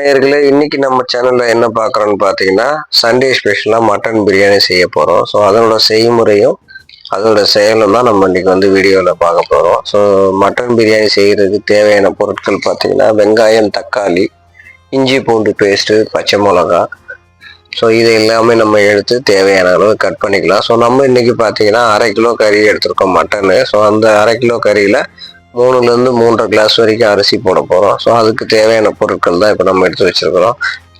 நேயர்களே, இன்னைக்கு நம்ம சேனல்ல என்ன பார்க்குறோம்னு பார்த்தீங்கன்னா, சண்டே ஸ்பெஷலா மட்டன் பிரியாணி செய்ய போறோம். ஸோ அதோட செய்முறையும், அதோட செயலும் தான் நம்ம இன்னைக்கு வந்து வீடியோல பார்க்க போறோம். ஸோ மட்டன் பிரியாணி செய்யறதுக்கு தேவையான பொருட்கள் பார்த்தீங்கன்னா, வெங்காயம், தக்காளி, இஞ்சி பூண்டு பேஸ்ட்டு, பச்சை மிளகா. ஸோ இது எல்லாமே நம்ம எடுத்து தேவையான அளவு கட் பண்ணிக்கலாம். ஸோ நம்ம இன்னைக்கு பார்த்தீங்கன்னா, 1/2 கிலோ கறி எடுத்திருக்கோம் மட்டனு. ஸோ அந்த 1/2 கிலோ கறியில 3லேருந்து 3 1/2 கிளாஸ் வரைக்கும் அரிசி போட போகிறோம். ஸோ அதுக்கு தேவையான பொருட்கள் தான் இப்போ நம்ம எடுத்து வச்சுருக்கிறோம்.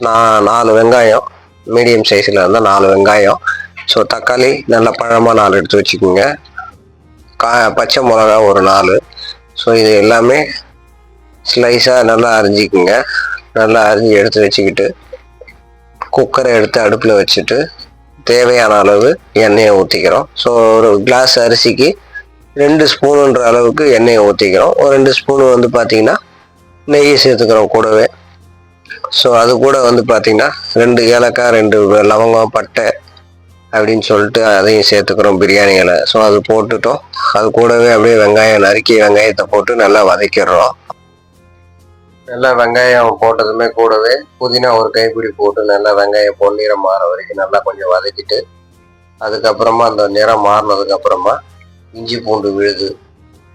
நான் 4 வெங்காயம், மீடியம் சைஸில் இருந்தால் 4 வெங்காயம். ஸோ தக்காளி நல்ல பழமாக 4 எடுத்து வச்சுக்கோங்க. பச்சை மிளகா ஒரு 4. ஸோ இது எல்லாமே ஸ்லைஸாக நல்லா அரிஞ்சிக்குங்க. நல்லா அரிஞ்சு எடுத்து வச்சுக்கிட்டு குக்கரை எடுத்து அடுப்பில் வச்சுட்டு தேவையான அளவு எண்ணெயை ஊற்றிக்கிறோம். ஸோ ஒரு கிளாஸ் அரிசிக்கு 2 ஸ்பூனுன்ற அளவுக்கு எண்ணெயை ஊற்றிக்கிறோம். ஒரு 2 ஸ்பூனு வந்து பார்த்தீங்கன்னா நெய்யை சேர்த்துக்கிறோம் கூடவே. ஸோ அது கூட வந்து பார்த்தீங்கன்னா 2 ஏலக்காய், 2 லவங்கம், பட்டை அப்படின்னு சொல்லிட்டு அதையும் சேர்த்துக்கிறோம், பிரியாணி இலை. ஸோ அது போட்டுட்டோம். அது கூடவே அப்படியே வெங்காயம் நறுக்கி வெங்காயத்தை போட்டு நல்லா வதக்கிடுறோம். நல்லா வெங்காயம் போட்டதுமே கூடவே புதினா ஒரு கைப்பிடி போட்டு நல்லா வெங்காயம் பொன்னிறம் மாற வரைக்கும் நல்லா கொஞ்சம் வதக்கிட்டு, அதுக்கப்புறமா அந்த நிறம் மாறினதுக்கப்புறமா இஞ்சி பூண்டு விழுது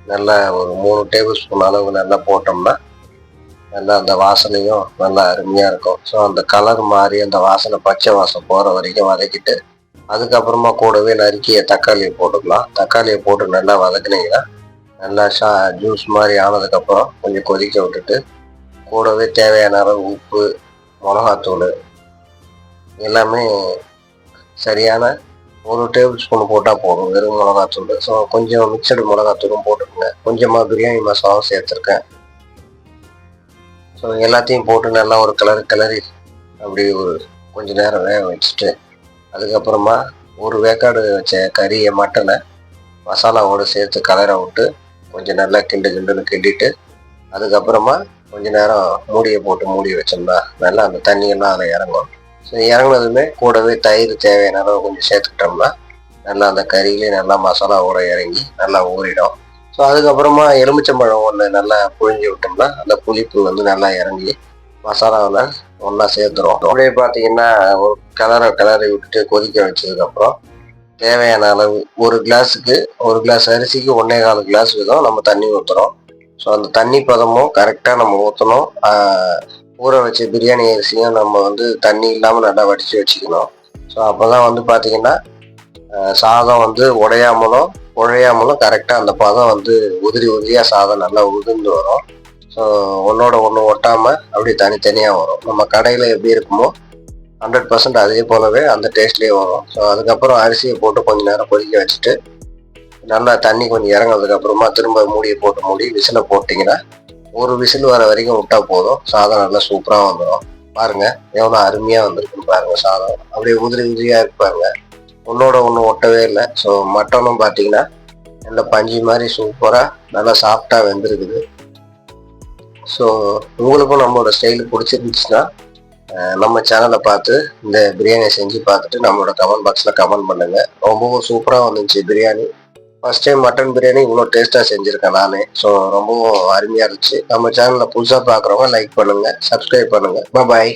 நல்லா ஒரு 3 டேபிள் ஸ்பூன் அளவு நல்லா போட்டோம்னா நல்லா அந்த வாசனையும் நல்லா அருமையாக இருக்கும். ஸோ அந்த கலர் மாறி அந்த வாசனை பச்சை வாசம் போகிற வரைக்கும் வதக்கிட்டு, அதுக்கப்புறமா கூடவே நறுக்கிய தக்காளியை போட்டுக்கலாம். தக்காளியை போட்டு நல்லா வதக்குனீங்கன்னா நல்லா ஜூஸ் மாதிரி ஆனதுக்கப்புறம் கொஞ்சம் கொதிக்க விட்டுட்டு கூடவே தேவையான அளவு உப்பு, மிளகாத்தூள் எல்லாமே சரியான 1 டேபிள் ஸ்பூன் போட்டால் போதும், வெறும் மிளகாத்தூள். ஸோ கொஞ்சம் மிக்சடு மிளகாத்தூளும் போட்டுக்கோங்க. கொஞ்சமாக பிரியாணி மசாலாவும் சேர்த்துருக்கேன். ஸோ எல்லாத்தையும் போட்டு நல்லா ஒரு கிளறி அப்படி ஒரு கொஞ்சம் நேரம் வேக வச்சுட்டு, அதுக்கப்புறமா ஒரு வேக்காடு வச்ச கறியை மட்டனை மசாலாவோடு சேர்த்து கலரை விட்டு கொஞ்சம் நல்லா கிண்டுன்னு கிண்டிட்டு, அதுக்கப்புறமா கொஞ்ச நேரம் மூடியை போட்டு மூடி வச்சோம்னா நல்லா அந்த தண்ணியெல்லாம் அதில் இறங்கும். ஸோ இறங்கினதுமே கூடவே தயிர் தேவையான அளவு கொஞ்சம் சேர்த்துக்கிட்டோம்னா நல்லா அந்த கறியிலே நல்லா மசாலாவோட இறங்கி நல்லா ஊறிடும். ஸோ அதுக்கப்புறமா எலுமிச்சம்பழம் ஒன்று நல்லா புழிஞ்சு விட்டோம்னா அந்த புளிப்பு வந்து நல்லா இறங்கி மசாலாவில் ஒன்றா சேர்த்துரும். அப்படியே பார்த்தீங்கன்னா ஒரு கிளறி விட்டுட்டு கொதிக்க வச்சதுக்கப்புறம் தேவையான அளவு ஒரு கிளாஸ் அரிசிக்கு 1.25 கிளாஸ் வீதம் நம்ம தண்ணி ஊற்றுறோம். ஸோ அந்த தண்ணி பதமும் கரெக்டாக நம்ம ஊற்றணும். ஊற வச்ச பிரியாணி அரிசியும் நம்ம வந்து தண்ணி இல்லாமல் நல்லா வடித்து வச்சுக்கணும். ஸோ அப்போ தான் வந்து பார்த்திங்கன்னா சாதம் வந்து குழையாமலும் கரெக்டாக அந்த பதம் வந்து உதிரியாக சாதம் நல்லா உதிர்ந்து வரும். ஸோ ஒன்றோட ஒன்று ஒட்டாமல் அப்படி தனித்தனியாக வரும். நம்ம கடையில் எப்படி இருக்குமோ 100% அதே போலவே அந்த டேஸ்ட்லேயே வரும். ஸோ அதுக்கப்புறம் அரிசியை போட்டு கொஞ்சம் நேரம் கொதிக்க வச்சுட்டு நல்லா தண்ணி கொஞ்சம் இறங்கினதுக்கப்புறமா திரும்ப மூடியை போட்டு மூடி விசிலை போட்டிங்கன்னா ஒரு விசில் வர வரைக்கும் விட்டால் போதும். சாதம் நல்லா சூப்பராக வந்துடும். பாருங்கள் எவ்வளோ அருமையாக வந்திருக்குன்னு பாருங்கள். சாதம் அப்படியே உதிரியாக இருப்பாருங்க, ஒன்றோட ஒன்று ஒட்டவே இல்லை. ஸோ மட்டனும் பார்த்தீங்கன்னா நல்லா பஞ்சு மாதிரி சூப்பராக நல்லா சாஃப்டாக வெந்திருக்குது. ஸோ உங்களுக்கும் நம்மளோட ஸ்டைல் பிடிச்சிருந்துச்சுன்னா நம்ம சேனலை பார்த்து இந்த பிரியாணியை செஞ்சு பார்த்துட்டு நம்மளோட கமெண்ட் பாக்ஸில் கமெண்ட் பண்ணுங்கள். ரொம்பவும் சூப்பராக வந்துச்சு biryani. First time mutton biryani இவ்வளோ டேஸ்ட்டாக செஞ்சுருக்கேன் நானே. ஸோ ரொம்பவும் அருமையாக இருந்துச்சு. நம்ம சேனலில் புதுசாக பார்க்குறவங்க லைக் பண்ணுங்கள், சப்ஸ்கிரைப் பண்ணுங்கள். பாய்.